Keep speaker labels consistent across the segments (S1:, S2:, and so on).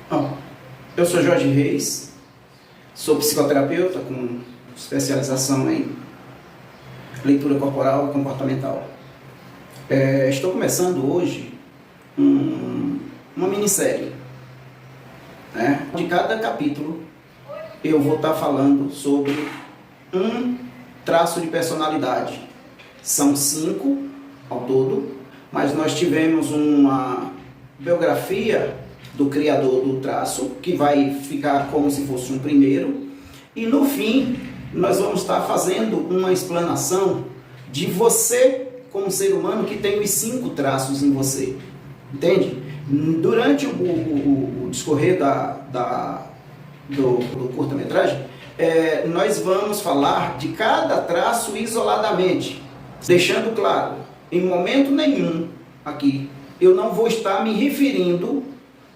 S1: Bom, eu sou Jorge Reis, sou psicoterapeuta com especialização em leitura corporal e comportamental. Estou começando hoje uma minissérie. De cada capítulo eu vou estar falando sobre um traço de personalidade. São 5 ao todo, mas nós tivemos uma biografia do criador do traço, que vai ficar como se fosse um primeiro, e no fim nós vamos estar fazendo uma explanação de você como ser humano que tem os 5 traços em você, entende? Durante o discorrer do curta-metragem, nós vamos falar de cada traço isoladamente, deixando claro, em momento nenhum aqui, eu não vou estar me referindo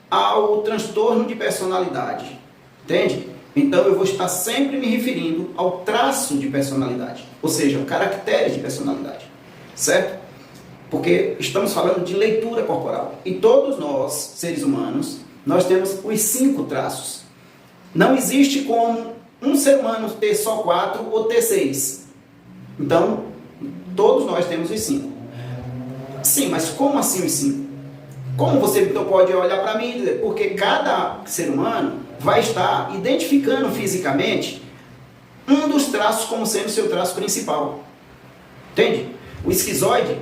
S1: ao transtorno de personalidade, entende? Então eu vou estar sempre me referindo ao traço de personalidade, ou seja, o caractere de personalidade, certo? Porque estamos falando de leitura corporal, e todos nós, seres humanos, nós temos os 5 traços. Não existe como um ser humano ter só 4 ou ter 6. Então, todos nós temos os 5. Sim, mas como assim os 5? Como você pode olhar para mim e dizer, porque cada ser humano vai estar identificando fisicamente um dos traços como sendo seu traço principal. Entende? O esquizoide,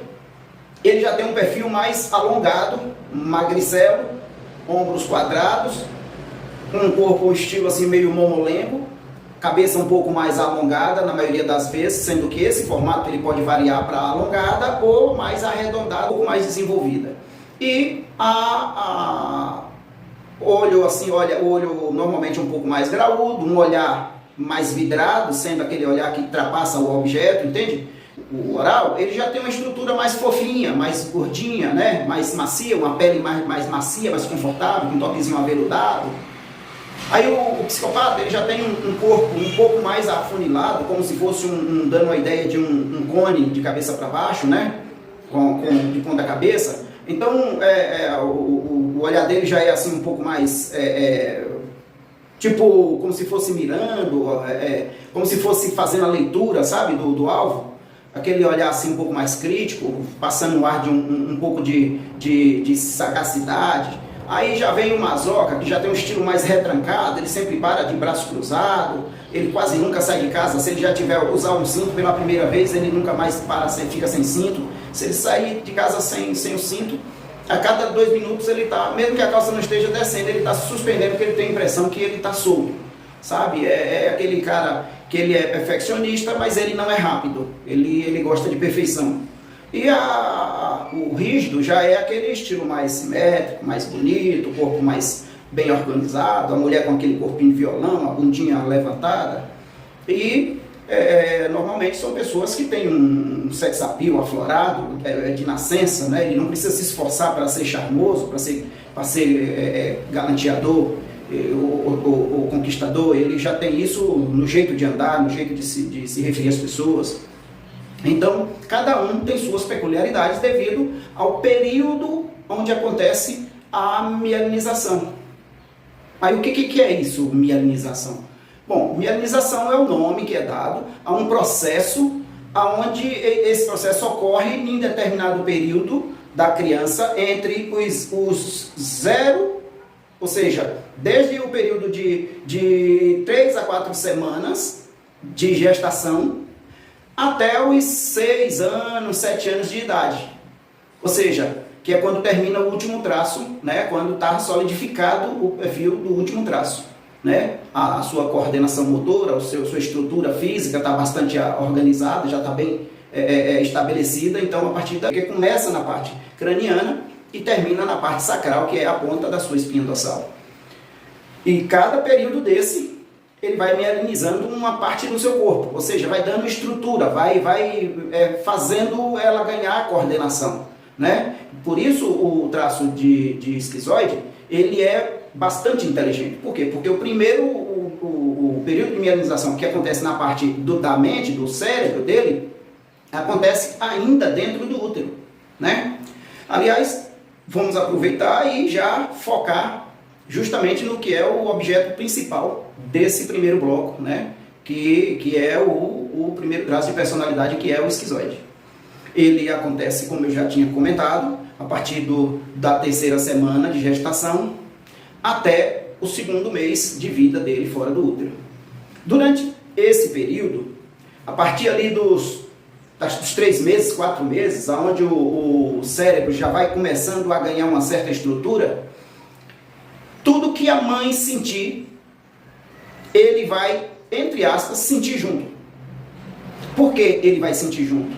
S1: ele já tem um perfil mais alongado, magricelo, ombros quadrados, um corpo estilo assim meio monolengo, cabeça um pouco mais alongada na maioria das vezes, sendo que esse formato ele pode variar para alongada ou mais arredondada, ou mais desenvolvida. E olho assim, olho normalmente um pouco mais graúdo, um olhar mais vidrado, sendo aquele olhar que ultrapassa o objeto, entende? O oral, ele já tem uma estrutura mais fofinha, mais gordinha, né? Mais macia, uma pele mais macia, mais confortável, com um toquezinho aveludado. Aí o psicopata, ele já tem um corpo um pouco mais afunilado, como se fosse dando uma ideia de um cone de cabeça para baixo, né? De ponta cabeça. Então, o olhar dele já é assim um pouco mais, tipo, como se fosse mirando, como se fosse fazendo a leitura, sabe, do alvo. Aquele olhar assim um pouco mais crítico, passando o ar de um pouco de sagacidade. Aí já vem o masoca, que já tem um estilo mais retrancado, ele sempre para de braço cruzado, ele quase nunca sai de casa. Se ele já tiver usar um cinto pela primeira vez, ele nunca mais fica sem cinto. Se ele sair de casa sem o cinto, a cada 2 minutos ele está, mesmo que a calça não esteja descendo, ele está se suspendendo, porque ele tem a impressão que ele está solto, sabe? É aquele cara que ele é perfeccionista, mas ele não é rápido, ele gosta de perfeição. E o rígido já é aquele estilo mais simétrico, mais bonito, o corpo mais bem organizado, a mulher com aquele corpinho de violão, a bundinha levantada. E normalmente são pessoas que têm um sex appeal aflorado, de nascença, né? Ele não precisa se esforçar para ser charmoso, para ser galanteador ou conquistador. Ele já tem isso no jeito de andar, no jeito de se referir às pessoas. Então, cada um tem suas peculiaridades devido ao período onde acontece a mielinização. Aí o que é isso, mielinização? Bom, mielinização é o nome que é dado a um processo onde esse processo ocorre em determinado período da criança entre os 0, ou seja, desde o período de 3 a 4 semanas de gestação, até os 6 anos, 7 anos de idade. Ou seja, que é quando termina o último traço, né? Quando está solidificado o perfil do último traço, né? A sua coordenação motora, sua estrutura física está bastante organizada, já está bem estabelecida. Então, a partir daí, começa na parte craniana e termina na parte sacral, que é a ponta da sua espinha dorsal. E cada período desse, ele vai mielinizando uma parte do seu corpo, ou seja, vai dando estrutura, vai fazendo ela ganhar coordenação, né? Por isso o traço de esquizoide, ele é bastante inteligente. Por quê? Porque o primeiro, o período de mielinização que acontece na parte da mente, do cérebro dele, acontece ainda dentro do útero, né? Aliás, vamos aproveitar e já focar justamente no que é o objeto principal desse primeiro bloco, né? Que é o primeiro traço de personalidade, que é o esquizoide. Ele acontece, como eu já tinha comentado, a partir da 3ª semana de gestação até o 2º mês de vida dele fora do útero. Durante esse período, a partir ali dos 3 meses, 4 meses, onde o cérebro já vai começando a ganhar uma certa estrutura, tudo que a mãe sentir, ele vai, entre aspas, sentir junto. Por que ele vai sentir junto?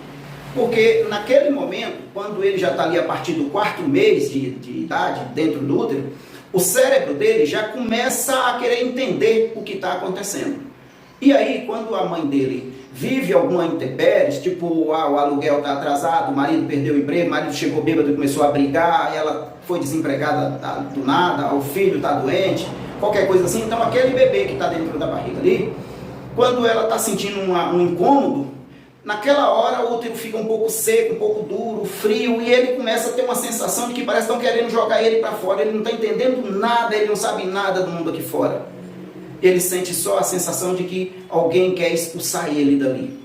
S1: Porque naquele momento, quando ele já está ali a partir do 4º mês de idade, dentro do útero, o cérebro dele já começa a querer entender o que está acontecendo. E aí, quando a mãe dele vive alguma intempérie, tipo, o aluguel está atrasado, o marido perdeu o emprego, o marido chegou bêbado e começou a brigar, ela foi desempregada do nada, o filho está doente, qualquer coisa assim. Então, aquele bebê que está dentro da barriga ali, quando ela está sentindo um incômodo, naquela hora o útero fica um pouco seco, um pouco duro, frio, e ele começa a ter uma sensação de que parece que estão querendo jogar ele para fora. Ele não está entendendo nada, ele não sabe nada do mundo aqui fora. Ele sente só a sensação de que alguém quer expulsar ele dali.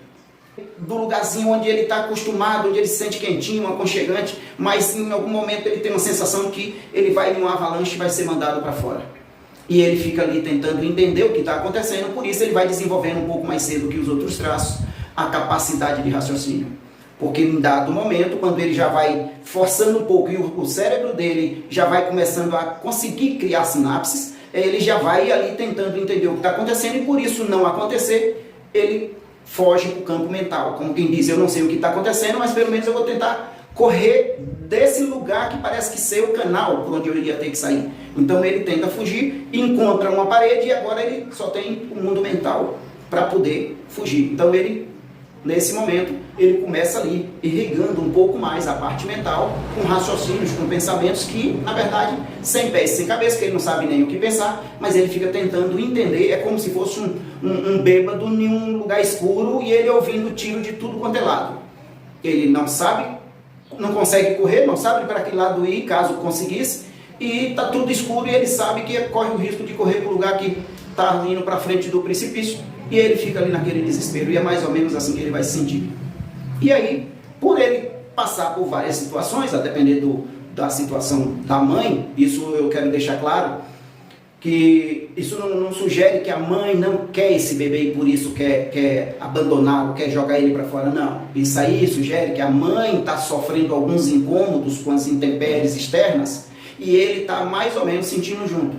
S1: Do lugarzinho onde ele está acostumado, onde ele se sente quentinho, aconchegante, mas em algum momento ele tem uma sensação de que ele vai em uma avalanche e vai ser mandado para fora. E ele fica ali tentando entender o que está acontecendo, por isso ele vai desenvolvendo um pouco mais cedo que os outros traços a capacidade de raciocínio. Porque em dado momento, quando ele já vai forçando um pouco e o cérebro dele já vai começando a conseguir criar sinapses, ele já vai ali tentando entender o que está acontecendo, e por isso não acontecer, ele foge para o campo mental. Como quem diz, eu não sei o que está acontecendo, mas pelo menos eu vou tentar correr desse lugar que parece que ser o canal por onde eu iria ter que sair. Então ele tenta fugir, encontra uma parede e agora ele só tem o mundo mental para poder fugir. Então ele, nesse momento, ele começa ali irrigando um pouco mais a parte mental com raciocínios, com pensamentos que, na verdade, sem pés, sem cabeça, que ele não sabe nem o que pensar, mas ele fica tentando entender. É como se fosse um bêbado em um lugar escuro e ele ouvindo tiro de tudo quanto é lado. Ele não sabe, não consegue correr, não sabe para que lado ir, caso conseguisse, e está tudo escuro e ele sabe que corre o risco de correr para o lugar que está indo para frente do precipício, e ele fica ali naquele desespero, e é mais ou menos assim que ele vai se sentir. E aí, por ele passar por várias situações, a depender da situação da mãe, isso eu quero deixar claro, que isso não sugere que a mãe não quer esse bebê e por isso quer abandoná-lo, quer jogar ele para fora, não. Isso aí sugere que a mãe está sofrendo alguns incômodos com as intempéries externas e ele está mais ou menos sentindo junto.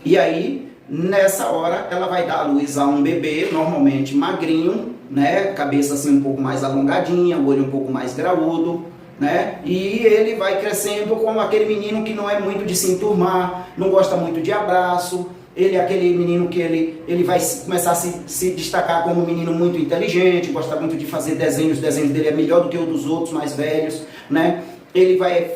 S1: E aí, nessa hora, ela vai dar à luz a um bebê, normalmente magrinho, né? Cabeça assim um pouco mais alongadinha, o olho um pouco mais graúdo, né? E ele vai crescendo como aquele menino que não é muito de se enturmar, não gosta muito de abraço. Ele é aquele menino que ele vai começar a se destacar como um menino muito inteligente, gosta muito de fazer desenhos, os desenhos dele é melhor do que o dos outros mais velhos, né? Ele vai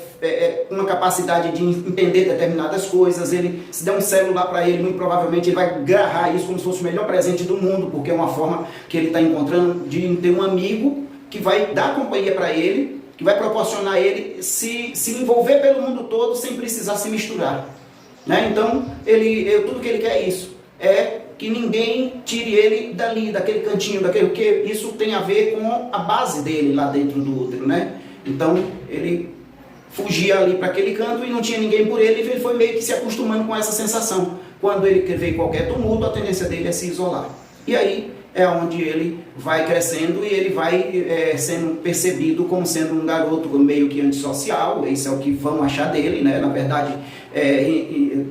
S1: uma capacidade de entender determinadas coisas. Ele, se der um celular para ele, muito provavelmente ele vai agarrar isso como se fosse o melhor presente do mundo, porque é uma forma que ele está encontrando de ter um amigo que vai dar companhia para ele, que vai proporcionar a ele se envolver pelo mundo todo sem precisar se misturar, né? Então, tudo que ele quer é isso, é que ninguém tire ele dali, daquele cantinho, porque isso tem a ver com a base dele lá dentro do útero, né? Então, ele fugia ali para aquele canto e não tinha ninguém por ele, e ele foi meio que se acostumando com essa sensação. Quando ele vê qualquer tumulto, a tendência dele é se isolar. E aí é onde ele vai crescendo e ele vai sendo percebido como sendo um garoto meio que antissocial. Esse é o que vão achar dele, né? Na verdade,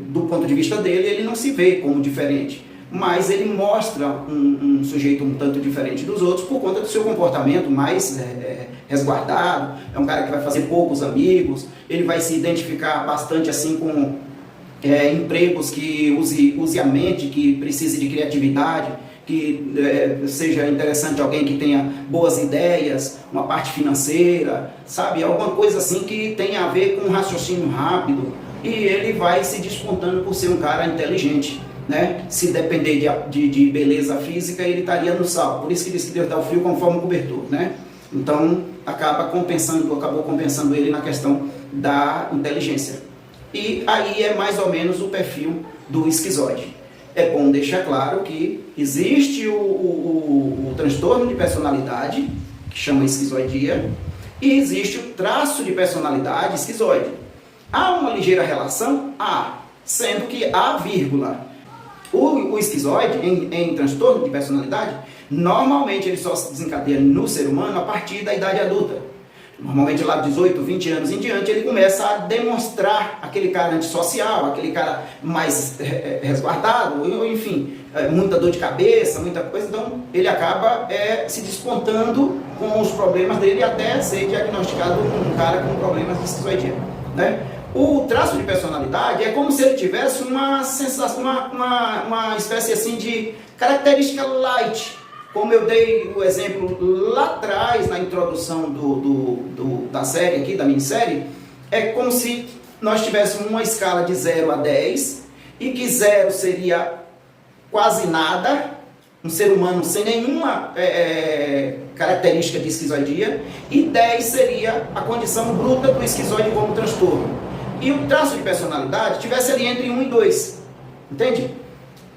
S1: do ponto de vista dele, ele não se vê como diferente, mas ele mostra um sujeito um tanto diferente dos outros por conta do seu comportamento mais resguardado. É um cara que vai fazer poucos amigos, ele vai se identificar bastante assim com empregos que use a mente, que precise de criatividade, que seja interessante alguém que tenha boas ideias, uma parte financeira, sabe? Alguma coisa assim que tenha a ver com um raciocínio rápido, e ele vai se despontando por ser um cara inteligente, né? Se depender de beleza física, ele estaria no sal. Por isso que diz que Deus dá o frio conforme o cobertor, né? Então, acabou compensando ele na questão da inteligência. E aí é mais ou menos o perfil do esquizoide. É bom deixar claro que existe o transtorno de personalidade, que chama esquizoidia, e existe o traço de personalidade esquizoide. Há uma ligeira relação? Há, sendo que há vírgula. O esquizoide, em transtorno de personalidade, normalmente ele só se desencadeia no ser humano a partir da idade adulta. Normalmente lá de 18, 20 anos em diante, ele começa a demonstrar aquele cara antissocial, aquele cara mais resguardado, enfim, muita dor de cabeça, muita coisa. Então, ele acaba se despontando com os problemas dele até ser diagnosticado um cara com problemas de esquizoidia, né? O traço de personalidade é como se ele tivesse uma sensação, uma espécie assim de característica light. Como eu dei o exemplo lá atrás, na introdução da série aqui, da minissérie, é como se nós tivéssemos uma escala de 0 a 10, e que 0 seria quase nada, um ser humano sem nenhuma característica de esquizoidia, e 10 seria a condição bruta do esquizoide como transtorno. E o traço de personalidade tivesse ali entre 1 e 2, entende?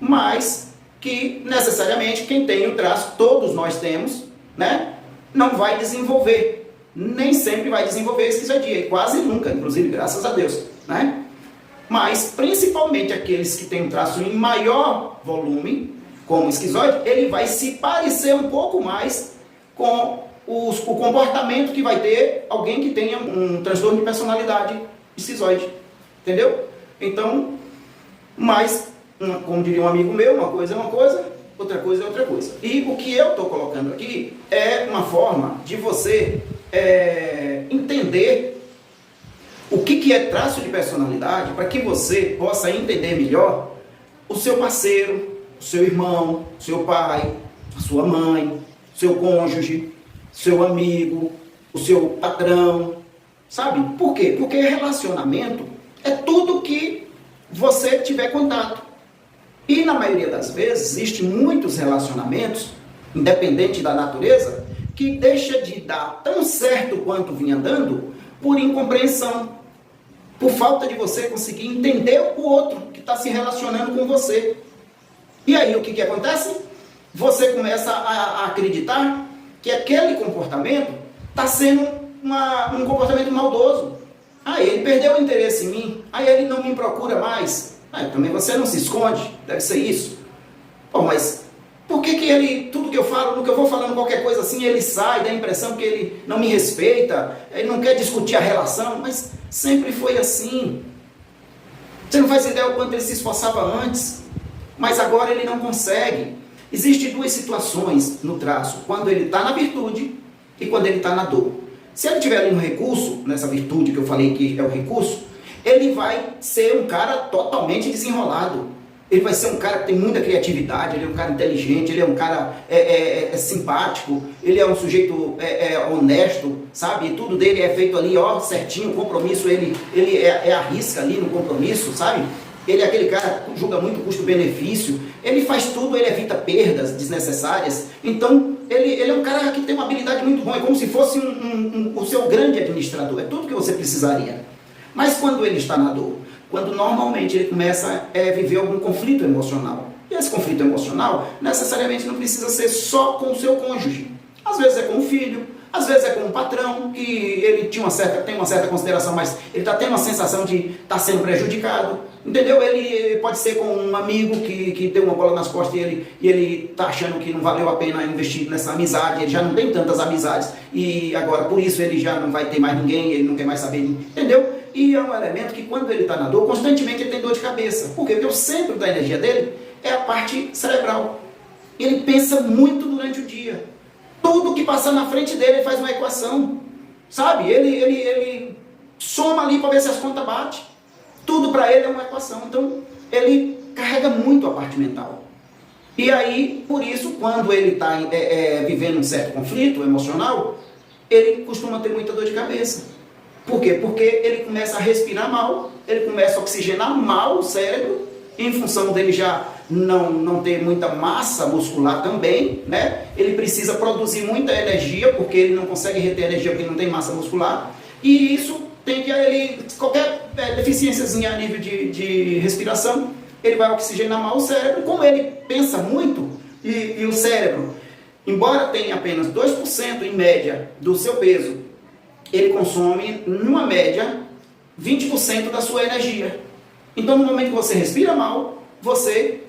S1: Mas que necessariamente quem tem o traço, todos nós temos, né, não vai desenvolver, nem sempre vai desenvolver esquizoidia, e quase nunca, inclusive, graças a Deus, né? Mas principalmente aqueles que têm um traço em maior volume, como o esquizoide, ele vai se parecer um pouco mais com o comportamento que vai ter alguém que tenha um transtorno de personalidade esquizoide, entendeu? Então, mas como diria um amigo meu, uma coisa é uma coisa, outra coisa é outra coisa. E o que eu estou colocando aqui é uma forma de você entender o que é traço de personalidade, para que você possa entender melhor o seu parceiro, o seu irmão, o seu pai, a sua mãe, o seu cônjuge, o seu amigo, o seu patrão, sabe? Por quê? Porque relacionamento é tudo que você tiver contato. E na maioria das vezes, existem muitos relacionamentos, independente da natureza, que deixa de dar tão certo quanto vinha dando por incompreensão, por falta de você conseguir entender o outro que está se relacionando com você. E aí o que acontece? Você começa a acreditar que aquele comportamento está sendo um comportamento maldoso. Ele perdeu o interesse em mim, ele não me procura mais. Também você não se esconde, deve ser isso. Mas por que ele, tudo que eu falo, no que eu vou falando qualquer coisa assim, ele sai, dá a impressão que ele não me respeita, ele não quer discutir a relação, mas sempre foi assim. Você não faz ideia o quanto ele se esforçava antes, mas agora ele não consegue. Existem duas situações no traço, quando ele está na virtude e quando ele está na dor. Se ele estiver ali no recurso, nessa virtude que eu falei que é o recurso, ele vai ser um cara totalmente desenrolado. Ele vai ser um cara que tem muita criatividade, ele é um cara inteligente, ele é um cara simpático, ele é um sujeito honesto, sabe? E tudo dele é feito ali, certinho, o compromisso, ele arrisca ali no compromisso, sabe? Ele é aquele cara que julga muito custo-benefício, ele faz tudo, ele evita perdas desnecessárias. Então, ele é um cara que tem uma habilidade muito boa, é como se fosse o seu grande administrador, é tudo que você precisaria. Mas quando ele está na dor, quando normalmente ele começa a viver algum conflito emocional, e esse conflito emocional necessariamente não precisa ser só com o seu cônjuge, às vezes é com o filho, às vezes é com o patrão, que ele tem uma certa consideração, mas ele está tendo uma sensação de estar sendo prejudicado, entendeu? Ele pode ser com um amigo que deu uma bola nas costas e ele está achando que não valeu a pena investir nessa amizade, ele já não tem tantas amizades, e agora por isso ele já não vai ter mais ninguém, ele não quer mais saber, entendeu? E é um elemento que quando ele está na dor, constantemente ele tem dor de cabeça. Por quê? Porque o centro da energia dele é a parte cerebral. Ele pensa muito durante o dia. Tudo que passa na frente dele, ele faz uma equação. Sabe? Ele soma ali para ver se as contas batem. Tudo para ele é uma equação. Então, ele carrega muito a parte mental. E aí, por isso, quando ele está vivendo um certo conflito emocional, ele costuma ter muita dor de cabeça. Por quê? Porque ele começa a respirar mal, ele começa a oxigenar mal o cérebro, em função dele já não ter muita massa muscular também, né? Ele precisa produzir muita energia, porque ele não consegue reter energia porque ele não tem massa muscular, e isso tende a ele, qualquer deficiênciazinha a nível de respiração, ele vai oxigenar mal o cérebro. Como ele pensa muito, e o cérebro, embora tenha apenas 2% em média do seu peso, ele consome, numa média, 20% da sua energia. Então, no momento que você respira mal, você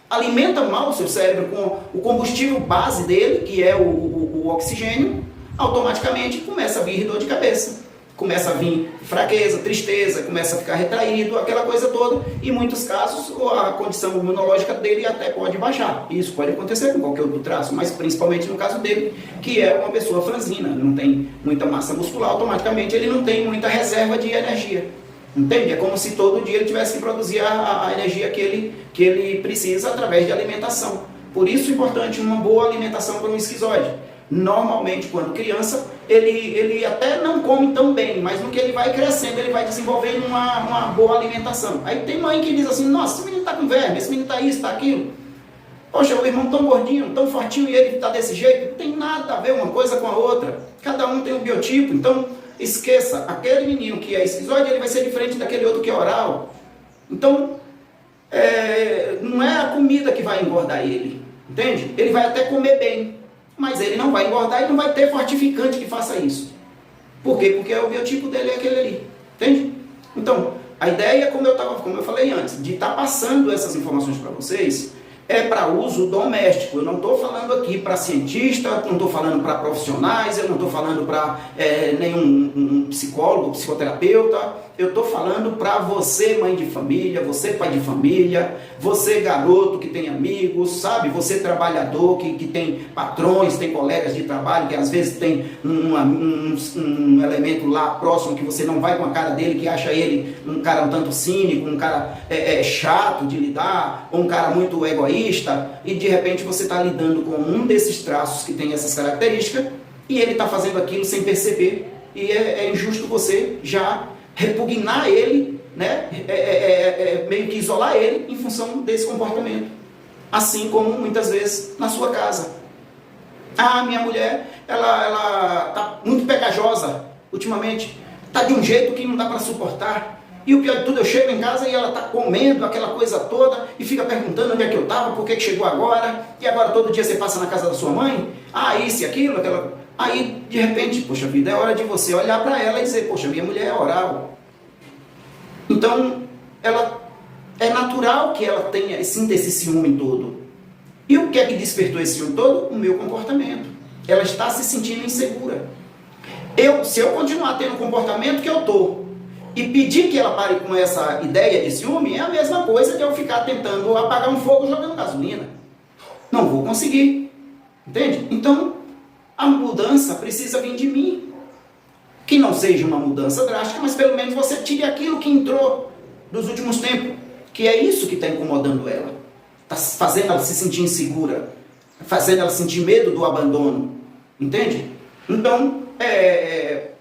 S1: alimenta mal o seu cérebro com o combustível base dele, que é o oxigênio, automaticamente começa a vir dor de cabeça. Começa a vir fraqueza, tristeza, começa a ficar retraído, aquela coisa toda. E em muitos casos, a condição imunológica dele até pode baixar. Isso pode acontecer com qualquer outro traço, mas principalmente no caso dele, que é uma pessoa franzina, não tem muita massa muscular, automaticamente ele não tem muita reserva de energia. Entende? É como se todo dia ele tivesse que produzir a energia que ele precisa através de alimentação. Por isso é importante uma boa alimentação para um esquizoide. Normalmente, quando criança, ele até não come tão bem, mas no que ele vai crescendo, ele vai desenvolvendo uma boa alimentação. Aí tem mãe que diz assim, nossa, esse menino está com verme, esse menino está isso, está aquilo. Poxa, o irmão tão gordinho, tão fortinho e ele está desse jeito. Não tem nada a ver uma coisa com a outra. Cada um tem um biotipo, então esqueça, aquele menino que é esquizoide, ele vai ser diferente daquele outro que é oral. Então, não é a comida que vai engordar ele, entende? Ele vai até comer bem, mas ele não vai engordar e não vai ter fortificante que faça isso. Por quê? Porque o biotipo dele é aquele ali, entende? Então, a ideia, como eu falei antes, de estar passando essas informações para vocês, é para uso doméstico. Eu não estou falando aqui para cientista, não estou falando para profissionais, eu não estou falando para nenhum psicólogo, psicoterapeuta. Eu estou falando para você, mãe de família, você, pai de família, você, garoto que tem amigos, sabe? Você, trabalhador que tem patrões, tem colegas de trabalho, que às vezes tem um elemento lá próximo que você não vai com a cara dele, que acha ele um cara um tanto cínico, um cara chato de lidar, ou um cara muito egoísta, e de repente você está lidando com um desses traços que tem essas características, e ele está fazendo aquilo sem perceber, e é injusto você já repugnar ele, né? Meio que isolar ele em função desse comportamento. Assim como muitas vezes na sua casa. Ah, minha mulher, ela está muito pegajosa ultimamente, está de um jeito que não dá para suportar. E o pior de tudo, eu chego em casa e ela está comendo aquela coisa toda e fica perguntando onde é que eu estava, por que chegou agora, e agora todo dia você passa na casa da sua mãe, isso e aquilo, aquela... Aí, de repente, poxa vida, é hora de você olhar para ela e dizer, poxa, minha mulher é oral. Então, é natural que ela sinta esse ciúme todo. E o que é que despertou esse ciúme todo? O meu comportamento. Ela está se sentindo insegura. Se eu continuar tendo o comportamento que eu estou e pedir que ela pare com essa ideia de ciúme, é a mesma coisa de eu ficar tentando apagar um fogo jogando gasolina. Não vou conseguir. Entende? Então, a mudança precisa vir de mim. Que não seja uma mudança drástica, mas pelo menos você tire aquilo que entrou dos últimos tempos, que é isso que está incomodando ela. Está fazendo ela se sentir insegura, fazendo ela sentir medo do abandono. Entende? Então,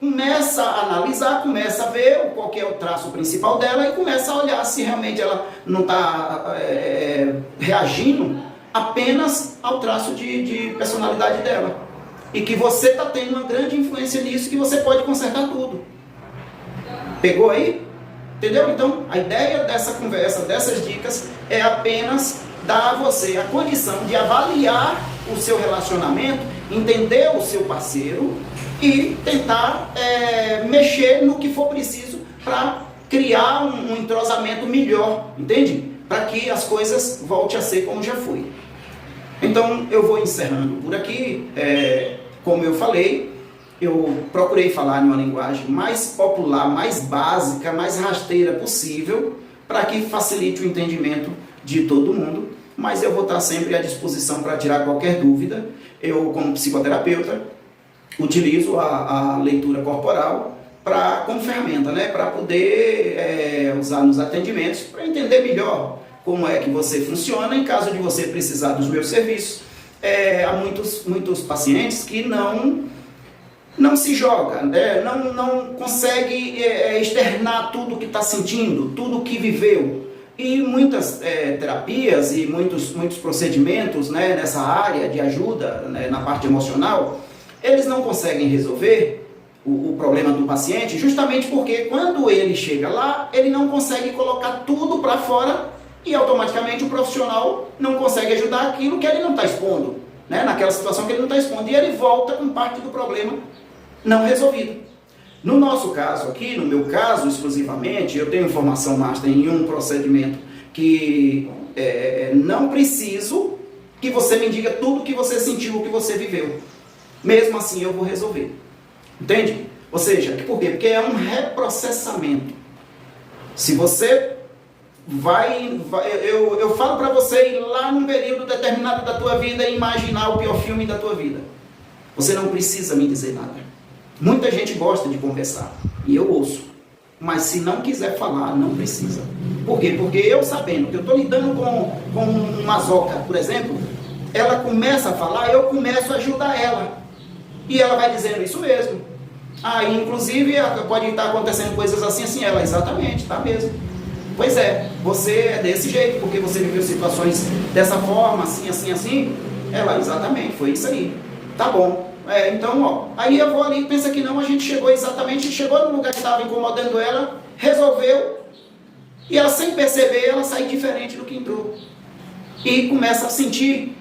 S1: começa a analisar, começa a ver qual que é o traço principal dela e começa a olhar se realmente ela não está reagindo apenas ao traço de personalidade dela. E que você está tendo uma grande influência nisso, que você pode consertar tudo. Pegou aí? Entendeu? Então, a ideia dessa conversa, dessas dicas, é apenas dar a você a condição de avaliar o seu relacionamento, entender o seu parceiro e tentar mexer no que for preciso para criar um entrosamento melhor, entende? Para que as coisas voltem a ser como já foi. Então, eu vou encerrando por aqui. Como eu falei, eu procurei falar em uma linguagem mais popular, mais básica, mais rasteira possível, para que facilite o entendimento de todo mundo, mas eu vou estar sempre à disposição para tirar qualquer dúvida. Eu, como psicoterapeuta, utilizo a leitura corporal como ferramenta, né, para poder usar nos atendimentos, para entender melhor como é que você funciona, em caso de você precisar dos meus serviços. Há muitos pacientes que não se joga, né? não consegue externar tudo o que está sentindo, tudo o que viveu. E muitas terapias e muitos procedimentos, né, nessa área de ajuda, né, na parte emocional, eles não conseguem resolver o problema do paciente, justamente porque quando ele chega lá, ele não consegue colocar tudo para fora e automaticamente o profissional não consegue ajudar aquilo que ele não está expondo, né? Naquela situação que ele não está expondo, e ele volta com parte do problema não resolvido. No nosso caso aqui, no meu caso exclusivamente, eu tenho formação master em um procedimento que não preciso que você me diga tudo o que você sentiu, o que você viveu. Mesmo assim eu vou resolver. Entende? Ou seja, por quê? Porque é um reprocessamento. Se você eu falo para você ir lá num período determinado da tua vida e imaginar o pior filme da tua vida. Você não precisa me dizer nada. Muita gente gosta de conversar, e eu ouço. Mas se não quiser falar, não precisa. Por quê? Porque eu sabendo que eu estou lidando com uma masoca, por exemplo, ela começa a falar, eu começo a ajudar ela. E ela vai dizendo isso mesmo. Aí, inclusive, pode estar acontecendo coisas assim, assim, ela, exatamente, tá mesmo. Pois é, você é desse jeito, porque você viveu situações dessa forma, assim, assim, assim. Ela, exatamente, foi isso aí. Tá bom. Então, ó, aí eu vou ali, pensa que não, a gente chegou no lugar que estava incomodando ela, resolveu, e ela, sem perceber, ela sai diferente do que entrou. E começa a sentir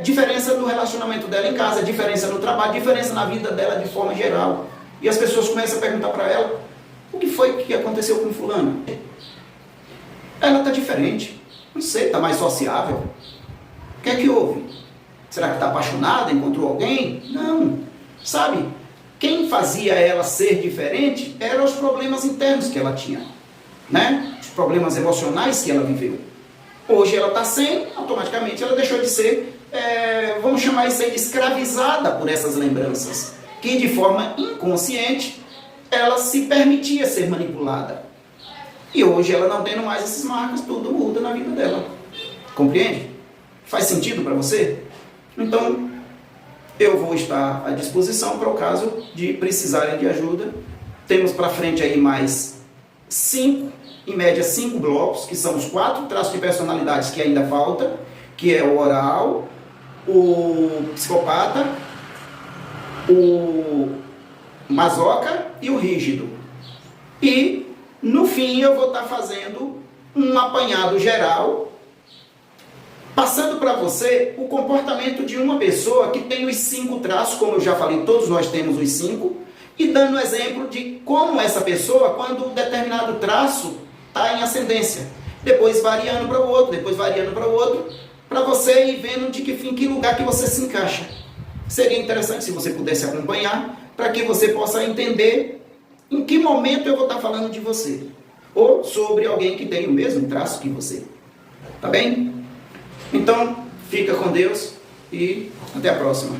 S1: diferença no relacionamento dela em casa, diferença no trabalho, diferença na vida dela de forma geral. E as pessoas começam a perguntar para ela, o que foi que aconteceu com fulano? Ela está diferente, não sei, está mais sociável. O que é que houve? Será que está apaixonada, encontrou alguém? Não. Sabe, quem fazia ela ser diferente eram os problemas internos que ela tinha, né? Os problemas emocionais que ela viveu. Hoje ela está sem, automaticamente ela deixou de ser, vamos chamar isso aí de escravizada por essas lembranças, que de forma inconsciente ela se permitia ser manipulada. E hoje ela não tendo mais essas marcas, tudo muda na vida dela. Compreende? Faz sentido para você? Então, eu vou estar à disposição para o caso de precisarem de ajuda. Temos para frente aí mais 5, em média 5 blocos, que são os 4 traços de personalidades que ainda falta, que é o oral, o psicopata, o masoca e o rígido. E, no fim, eu vou estar fazendo um apanhado geral, passando para você o comportamento de uma pessoa que tem os 5 traços, como eu já falei, todos nós temos os 5, e dando exemplo de como essa pessoa, quando um determinado traço está em ascendência, depois variando para o outro, depois variando para o outro, para você ir vendo de em que lugar que você se encaixa. Seria interessante se você pudesse acompanhar, para que você possa entender em que momento eu vou estar falando de você, ou sobre alguém que tem o mesmo traço que você. Tá bem? Então, fica com Deus e até a próxima.